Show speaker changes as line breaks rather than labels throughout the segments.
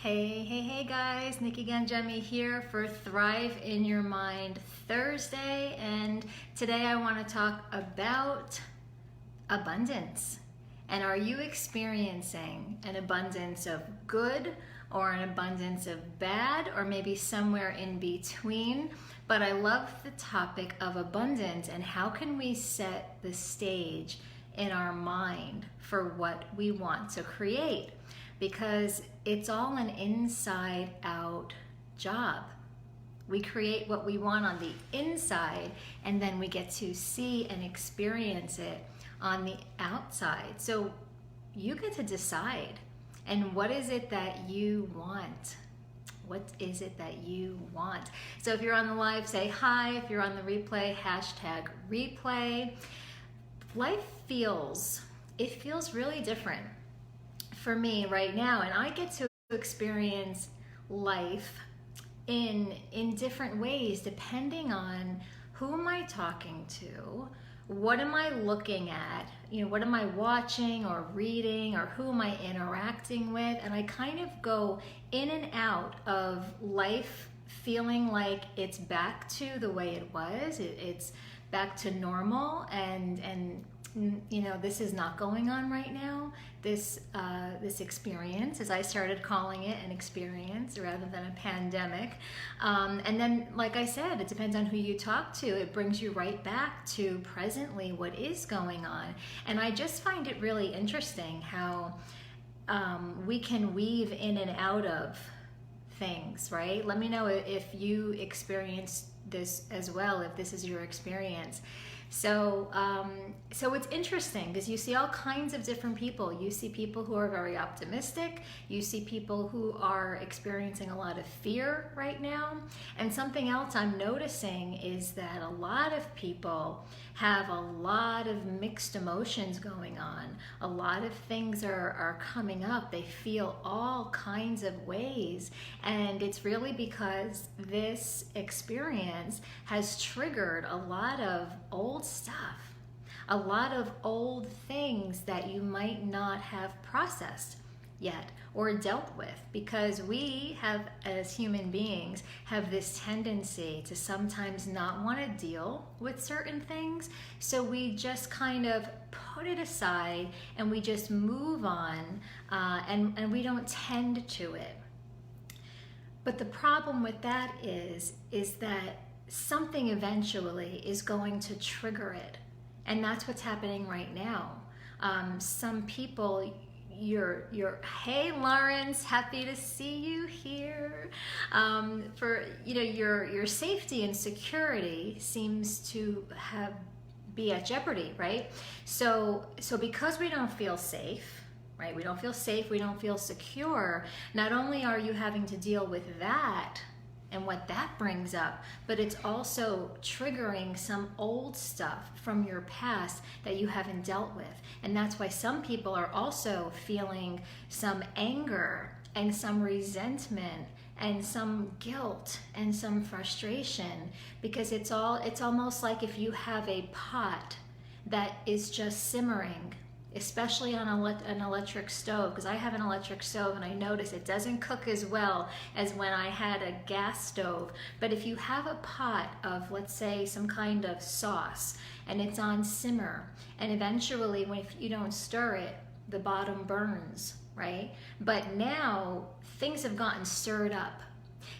Hey guys, Nikki Ganjemi here for Thrive in Your Mind Thursday, and today I want to talk about abundance. And are you experiencing an abundance of good or an abundance of bad, or maybe somewhere in between? But I love the topic of abundance and how can we set the stage in our mind for what we want to create, because it's all an inside out job. We create what we want on the inside, and then we get to see and experience it on the outside. So you get to decide. And what is it that you want? What is it that you want? So if you're on the live, say hi. If you're on the replay, hashtag replay. Life feels really different for me right now, and I get to experience life in different ways depending on who am I talking to, what am I looking at, what am I watching or reading, or who am I interacting with, and I kind of go in and out of life feeling like it's back to the way it was. It's back to normal, and this is not going on right now. This experience, as I started calling it an experience rather than a pandemic. And then, like I said, it depends on who you talk to. It brings you right back to presently what is going on. And I just find it really interesting how we can weave in and out of things, right? Let me know if you experience this as well, if this is your experience. So it's interesting because you see all kinds of different people. You see people who are very optimistic. You see people who are experiencing a lot of fear right now. And something else I'm noticing is that a lot of people have a lot of mixed emotions going on. A lot of things are coming up. They feel all kinds of ways. And it's really because this experience has triggered a lot of old stuff, a lot of old things that you might not have processed yet or dealt with, because we have, as human beings, have this tendency to sometimes not want to deal with certain things, so we just kind of put it aside and we just move on, and we don't tend to it. But the problem with that is that something eventually is going to trigger it. And that's what's happening right now. Some people, hey Lawrence, happy to see you here. For your safety and security seems to be at jeopardy, right? So because we don't feel safe, right? We don't feel safe, we don't feel secure. Not only are you having to deal with that and what that brings up, but it's also triggering some old stuff from your past that you haven't dealt with. And that's why some people are also feeling some anger and some resentment and some guilt and some frustration, because it's almost like if you have a pot that is just simmering, especially on an electric stove, because I have an electric stove and I notice it doesn't cook as well as when I had a gas stove. But if you have a pot of, let's say, some kind of sauce and it's on simmer, and eventually if you don't stir it, the bottom burns, right? But now things have gotten stirred up,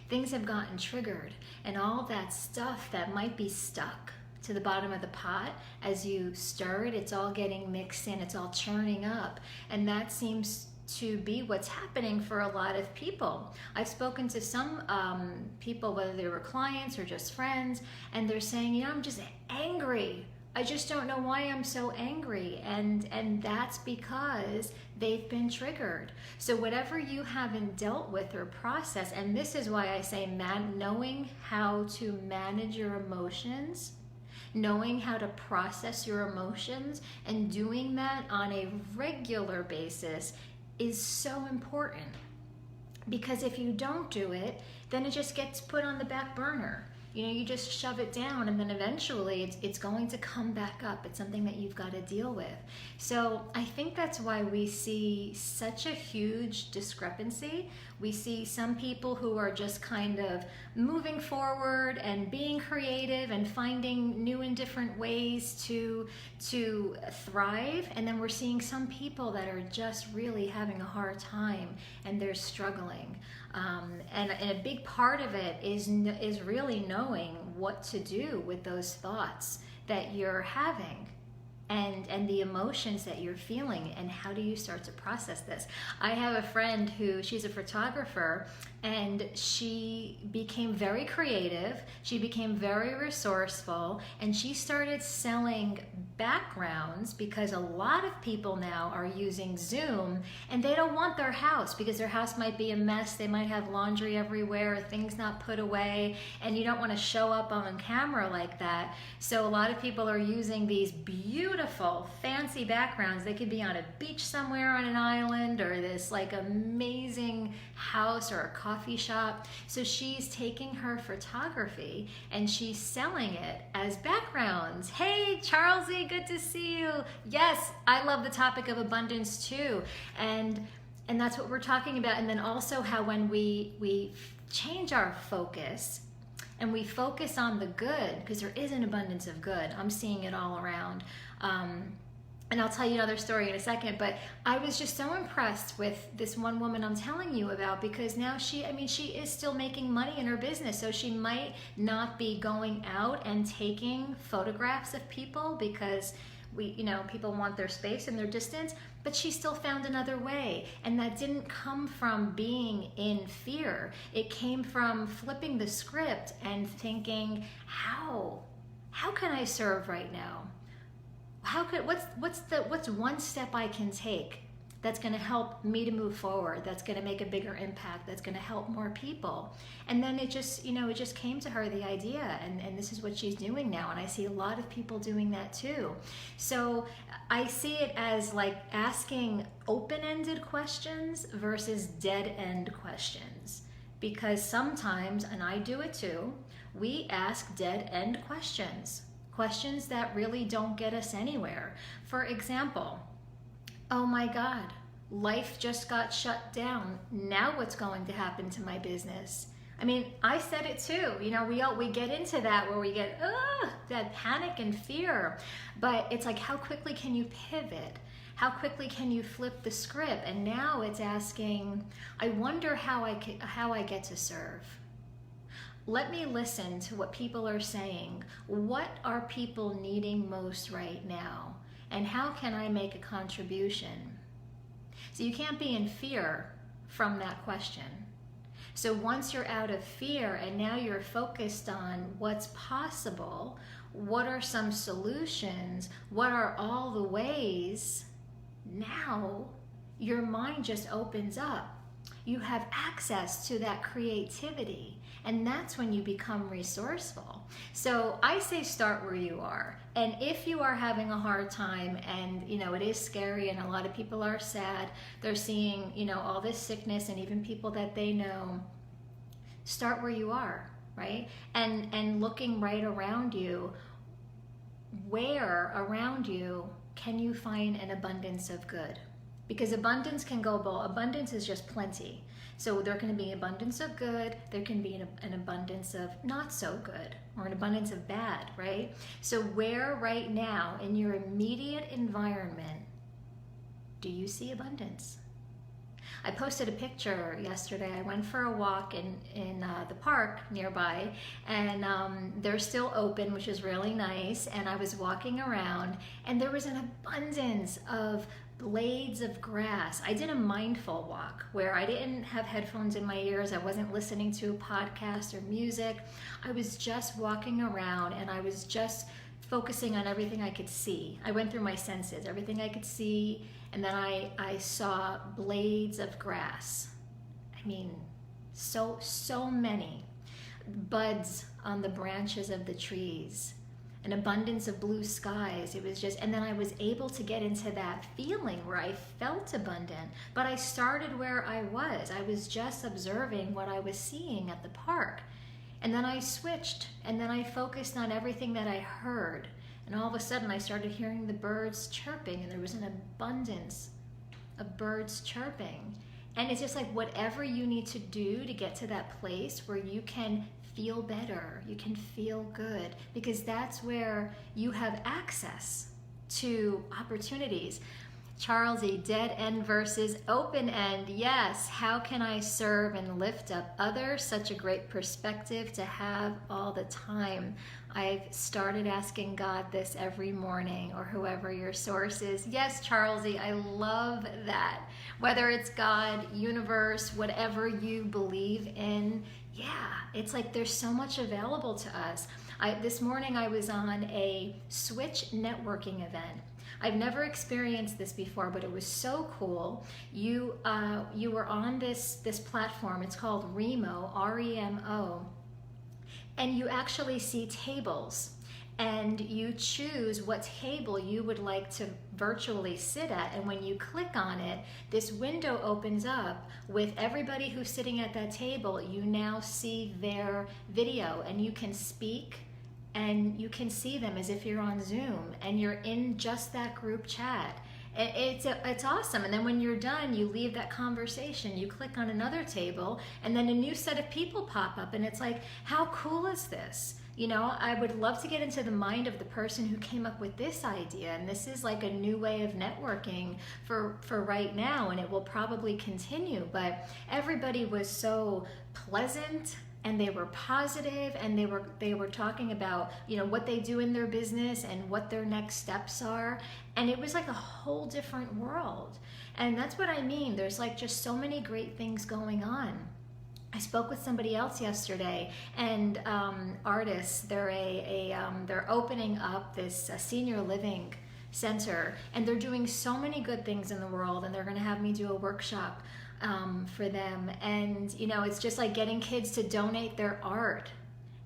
things have gotten triggered, and all that stuff that might be stuck to the bottom of the pot, as you stir it, it's all getting mixed in, it's all churning up. And that seems to be what's happening for a lot of people. I've spoken to some people, whether they were clients or just friends, and they're saying, I'm just angry. I just don't know why I'm so angry. And that's because they've been triggered. So whatever you haven't dealt with or processed, and this is why I say knowing how to manage your emotions, knowing how to process your emotions, and doing that on a regular basis is so important. Because if you don't do it, then it just gets put on the back burner. you just shove it down, and then eventually it's going to come back up. It's something that you've got to deal with. So I think that's why we see such a huge discrepancy. We see some people who are just kind of moving forward and being creative and finding new and different ways to thrive, and then we're seeing some people that are just really having a hard time and they're struggling. And a big part of it is really knowing what to do with those thoughts that you're having, and the emotions that you're feeling, and how do you start to process this. I have a friend who, she's a photographer, and she became very creative, she became very resourceful, and she started selling backgrounds, because a lot of people now are using Zoom, and they don't want their house, because their house might be a mess, they might have laundry everywhere, things not put away, and you don't want to show up on camera like that. So a lot of people are using these beautiful, fancy backgrounds. They could be on a beach somewhere on an island, or this like amazing house or a coffee shop. So she's taking her photography and she's selling it as backgrounds. Hey, Charlesy, good to see you. Yes, I love the topic of abundance too. And that's what we're talking about. And then also how when we change our focus and we focus on the good, because there is an abundance of good. I'm seeing it all around. And I'll tell you another story in a second, but I was just so impressed with this one woman I'm telling you about, because now she is still making money in her business. So she might not be going out and taking photographs of people, because people want their space and their distance, but she still found another way. And that didn't come from being in fear. It came from flipping the script and thinking, how can I serve right now? What's one step I can take that's going to help me to move forward, that's going to make a bigger impact, that's going to help more people? And then it just came to her, the idea, and this is what she's doing now. And I see a lot of people doing that too. So I see it as like asking open-ended questions versus dead-end questions, because sometimes, and I do it too, we ask dead-end questions that really don't get us anywhere. For example, oh my God, life just got shut down. Now what's going to happen to my business? I mean, I said it too. We get into that where we get that panic and fear. But it's like, how quickly can you pivot? How quickly can you flip the script? And now it's asking, I wonder how I get to serve. Let me listen to what people are saying. What are people needing most right now? And how can I make a contribution? So you can't be in fear from that question. So once you're out of fear and now you're focused on what's possible, what are some solutions, what are all the ways, now your mind just opens up. You have access to that creativity. And that's when you become resourceful. So I say start where you are. And if you are having a hard time and it is scary and a lot of people are sad, they're seeing all this sickness and even people that they know, start where you are, right? And looking right around you, where around you can you find an abundance of good? Because abundance can go both. Abundance is just plenty. So there can be abundance of good, there can be an abundance of not so good, or an abundance of bad, right? So where right now in your immediate environment do you see abundance? I posted a picture yesterday. I went for a walk in the park nearby, and they're still open, which is really nice. And I was walking around, and there was an abundance of blades of grass. I did a mindful walk where I didn't have headphones in my ears. I wasn't listening to a podcast or music. I was just walking around, and I was just focusing on everything I could see. I went through my senses, everything I could see, and then I saw blades of grass. I mean, so many. Buds on the branches of the trees. An abundance of blue skies. It was just, and then I was able to get into that feeling where I felt abundant, but I started where I was. I was just observing what I was seeing at the park. And then I switched, and then I focused on everything that I heard. And all of a sudden I started hearing the birds chirping, and there was an abundance of birds chirping. And it's just like whatever you need to do to get to that place where you can feel better, you can feel good, because that's where you have access to opportunities. Charles E., dead end versus open end. Yes, how can I serve and lift up others? Such a great perspective to have all the time. I've started asking God this every morning, or whoever your source is. Yes, Charles E., I love that. Whether it's God, universe, whatever you believe in, yeah, it's like there's so much available to us. This morning I was on a Switch networking event. I've never experienced this before, but it was so cool. You were on this platform. It's called Remo, R-E-M-O, and you actually see tables, and you choose what table you would like to virtually sit at. And when you click on it, this window opens up with everybody who's sitting at that table. You now see their video, and you can speak, and you can see them as if you're on Zoom, and you're in just that group chat. It's awesome. And then when you're done, you leave that conversation, you click on another table, and then a new set of people pop up, and it's like, how cool is this? You know, I would love to get into the mind of the person who came up with this idea, and this is like a new way of networking for right now, and it will probably continue. But everybody was so pleasant, and they were positive, and they were talking about, you know, what they do in their business and what their next steps are, and it was like a whole different world. And that's what I mean. There's like just so many great things going on. I spoke with somebody else yesterday, and artists, they're opening up this senior living center, and they're doing so many good things in the world, and they're going to have me do a workshop for them. And you know, it's just like getting kids to donate their art,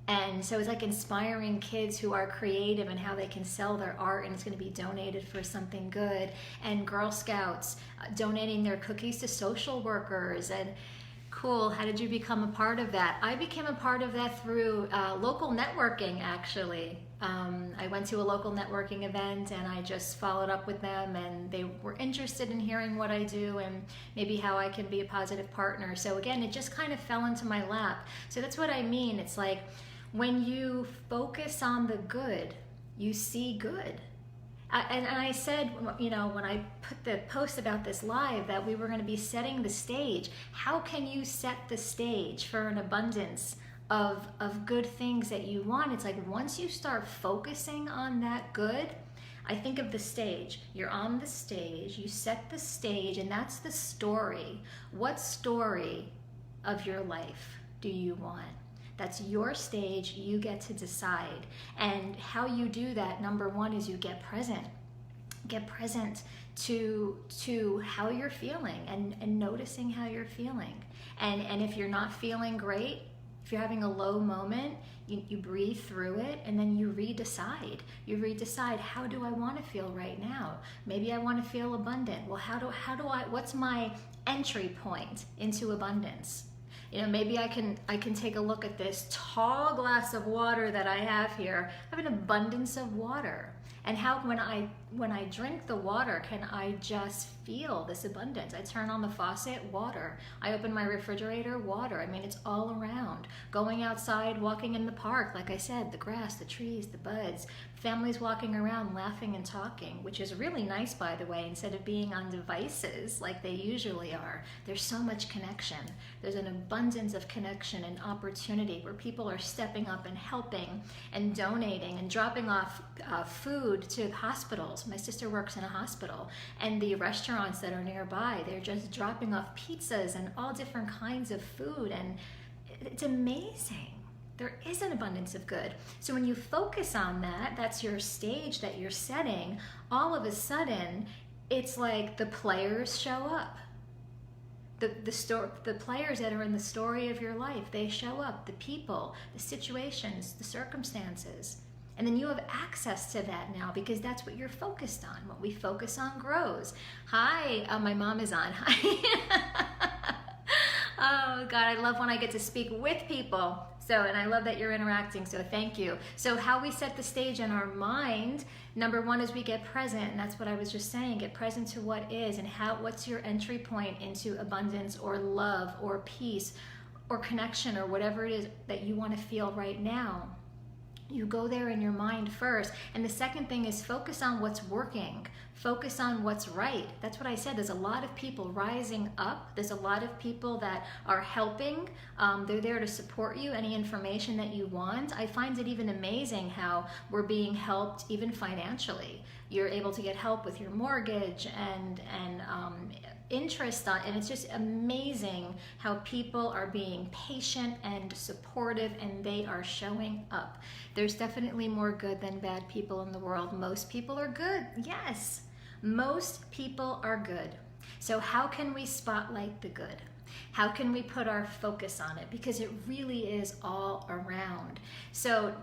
and so it's like inspiring kids who are creative and how they can sell their art, and it's going to be donated for something good. And Girl Scouts donating their cookies to social workers. And cool. How did you become a part of that? I became a part of that through local networking, actually. I went to a local networking event, and I just followed up with them, and they were interested in hearing what I do and maybe how I can be a positive partner. So again, it just kind of fell into my lap. So that's what I mean. It's like when you focus on the good, you see good. And I said, you know, when I put the post about this live, that we were going to be setting the stage. How can you set the stage for an abundance of good things that you want? It's like once you start focusing on that good, I think of the stage. You're on the stage, you set the stage, and that's the story. What story of your life do you want? That's your stage. You get to decide. And how you do that, number one, is you get present. Get present to how you're feeling, and noticing how you're feeling. And if you're not feeling great, if you're having a low moment, you breathe through it, and then you redecide. You redecide, how do I want to feel right now? Maybe I want to feel abundant. Well, what's my entry point into abundance? You know, maybe I can take a look at this tall glass of water that I have here. I have an abundance of water. And how, when I drink the water, can I just feel this abundance? I turn on the faucet, water. I open my refrigerator, water. I mean, it's all around. Going outside, walking in the park, like I said, the grass, the trees, the buds, families walking around laughing and talking, which is really nice, by the way, instead of being on devices like they usually are. There's so much connection. There's an abundance of connection and opportunity where people are stepping up and helping and donating and dropping off food to hospitals. My sister works in a hospital, and the restaurants that are nearby, they're just dropping off pizzas and all different kinds of food, and it's amazing. There is an abundance of good. So when you focus on that, that's your stage that you're setting, all of a sudden, it's like the players show up. The players that are in the story of your life, they show up. The people, the situations, the circumstances. And then you have access to that now, because that's what you're focused on. What we focus on grows. Hi, my mom is on. Hi. Oh God, I love when I get to speak with people. So, and I love that you're interacting, so thank you. So how we set the stage in our mind, number one is we get present, and that's what I was just saying, get present to what is, and what's your entry point into abundance or love or peace or connection or whatever it is that you want to feel right now. You go there in your mind first. And the second thing is focus on what's working. Focus on what's right. That's what I said. There's a lot of people rising up. There's a lot of people that are helping. They're there to support you, any information that you want. I find it even amazing how we're being helped even financially. You're able to get help with your mortgage and interest on, and it's just amazing how people are being patient and supportive, and they are showing up. There's definitely more good than bad people in the world. Most people are good. Yes, most people are good. So how can we spotlight the good? How can we put our focus on it? Because it really is all around. So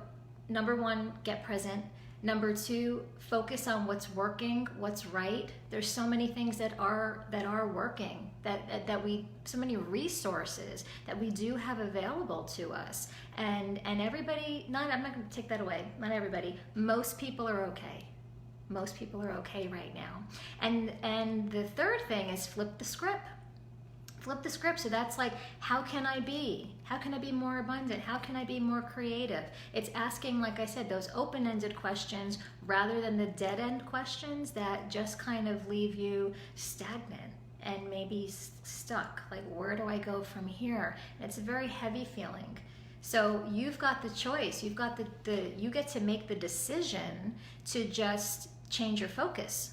number one, get present. Number two, focus on what's working, what's right. There's so many things that are working, that we, so many resources that we do have available to us. And everybody, I'm not gonna take that away, not everybody, most people are okay. Most people are okay right now. And the third thing is flip the script. Flip the script. So that's like, how can I be? How can I be more abundant? How can I be more creative? It's asking, like I said, those open-ended questions rather than the dead-end questions that just kind of leave you stagnant and maybe stuck. Like, where do I go from here? And it's a very heavy feeling. So you've got the choice. You've got you get to make the decision to just change your focus,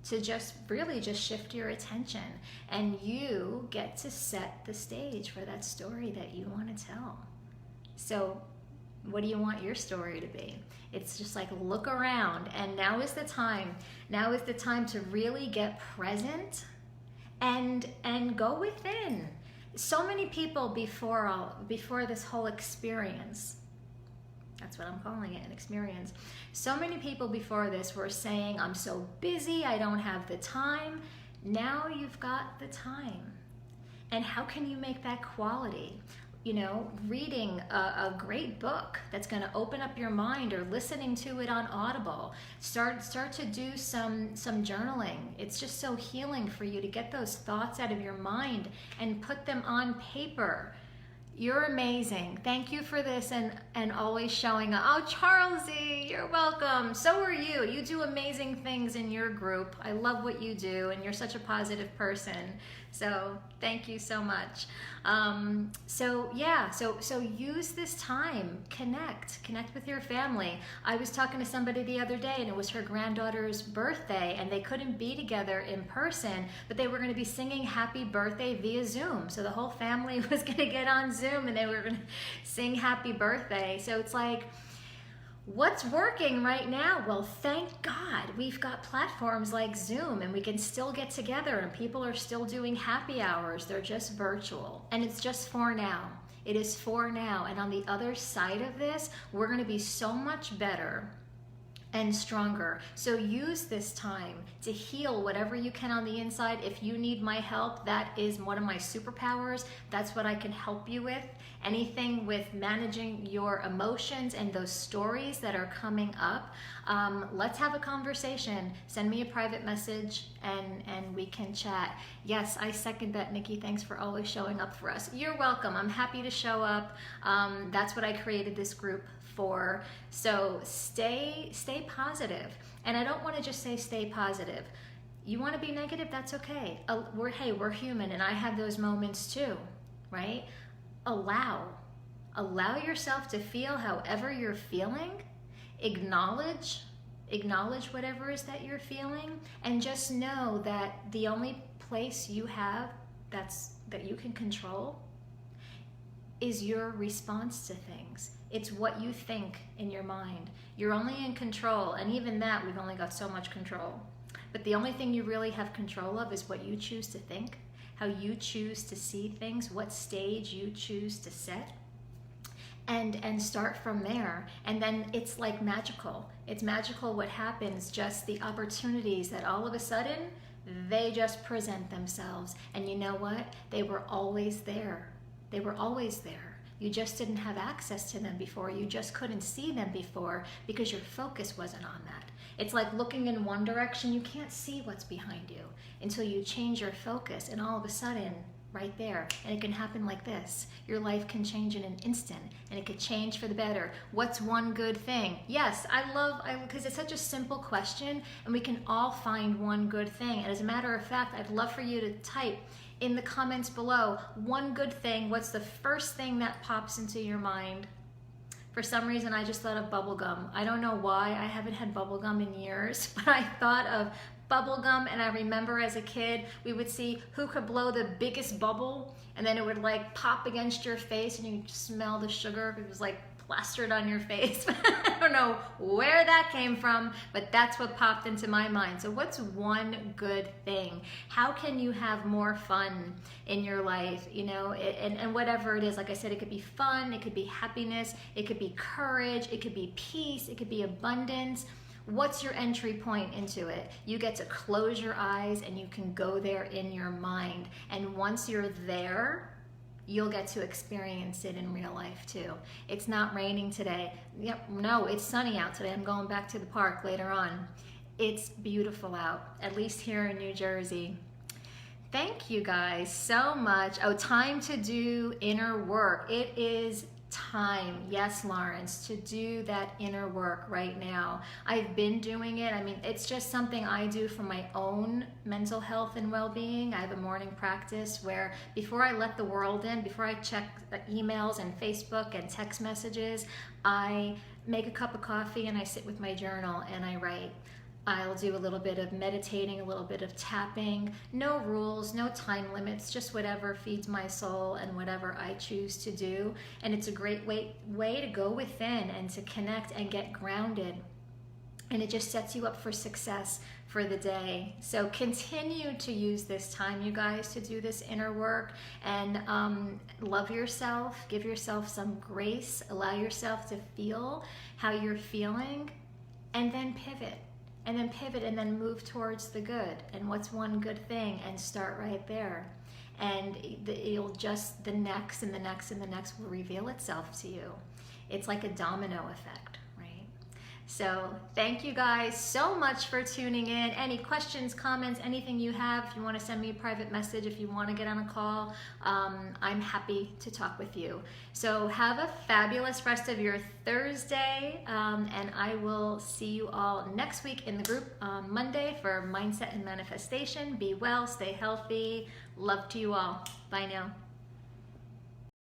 to just really just shift your attention, and you get to set the stage for that story that you want to tell. So what do you want your story to be? It's just like, look around, and now is the time. Now is the time to really get present and go within. So many people before this whole experience, that's what I'm calling it, an experience. So many people before this were saying, I'm so busy, I don't have the time. Now you've got the time. And how can you make that quality? You know, reading a great book that's going to open up your mind, or listening to it on Audible. Start to do some journaling. It's just so healing for you to get those thoughts out of your mind and put them on paper. You're amazing. Thank you for this and always showing up. Oh, Charlesy, you're welcome. So are you. You do amazing things in your group. I love what you do, and you're such a positive person. So thank you so much. So use this time. Connect with your family. I was talking to somebody the other day, and it was her granddaughter's birthday, and they couldn't be together in person, but they were going to be singing happy birthday via Zoom. So the whole family was going to get on Zoom, and they were going to sing happy birthday. So it's like, what's working right now? Well, thank God we've got platforms like Zoom, and we can still get together, and people are still doing happy hours. They're just virtual, and it's just for now. It is for now. And on the other side of this, we're going to be so much better and stronger. So use this time to heal whatever you can on the inside. If you need my help, that is one of my superpowers. That's what I can help you with. Anything with managing your emotions and those stories that are coming up, let's have a conversation. Send me a private message and we can chat. Yes, I second that, Nikki. Thanks for always showing up for us. You're welcome. I'm happy to show up. That's what I created this group for. So stay positive. And I don't want to just say stay positive. You want to be negative, that's okay. We're human, and I have those moments too, right? Allow yourself to feel however you're feeling. Acknowledge whatever it is that you're feeling, and just know that the only place you have that you can control is your response to things. It's what you think in your mind. You're only in control, and even that, we've only got so much control. But the only thing you really have control of is what you choose to think, how you choose to see things, what stage you choose to set, and start from there. And then it's like magical. It's magical what happens, just the opportunities that all of a sudden They just present themselves. And you know what? They were always there. They were always there. You just didn't have access to them before. You just couldn't see them before because your focus wasn't on that. It's like looking in one direction. You can't see what's behind you until you change your focus, and all of a sudden, right there. And it can happen like this. Your life can change in an instant, and it could change for the better. What's one good thing? Yes, because it's such a simple question, and we can all find one good thing. And as a matter of fact, I'd love for you to type in the comments below, one good thing. What's the first thing that pops into your mind? For some reason, I just thought of bubble gum. I don't know why. I haven't had bubble gum in years, but I thought of bubble gum, and I remember as a kid, we would see who could blow the biggest bubble, and then it would like pop against your face, and you could smell the sugar. It was like plastered on your face. I don't know where that came from, but that's what popped into my mind. So what's one good thing? How can you have more fun in your life? You know, and whatever it is, like I said, it could be fun, it could be happiness, it could be courage, it could be peace, it could be abundance. What's your entry point into it? You get to close your eyes and you can go there in your mind. And once you're there, you'll get to experience it in real life too. It's not raining today. Yep, no, it's sunny out today. I'm going back to the park later on. It's beautiful out, at least here in New Jersey. Thank you guys so much. Oh, time to do inner work. It is time, yes, Lawrence, to do that inner work right now. I've been doing it. I mean, it's just something I do for my own mental health and well-being. I have a morning practice where before I let the world in, before I check the emails and Facebook and text messages, I make a cup of coffee and I sit with my journal and I write. I'll do a little bit of meditating, a little bit of tapping, no rules, no time limits, just whatever feeds my soul and whatever I choose to do. And it's a great way to go within and to connect and get grounded. And it just sets you up for success for the day. So continue to use this time, you guys, to do this inner work and love yourself, give yourself some grace, allow yourself to feel how you're feeling, and then pivot. And then pivot and then move towards the good. And what's one good thing? And start right there. And it'll just, the next and the next and the next will reveal itself to you. It's like a domino effect, right? So thank you guys so much for tuning in. Any questions, comments, anything you have, if you want to send me a private message, if you want to get on a call, I'm happy to talk with you. So have a fabulous rest of your Thursday, and I will see you all next week in the group on Monday for Mindset and Manifestation. Be well, stay healthy. Love to you all. Bye now.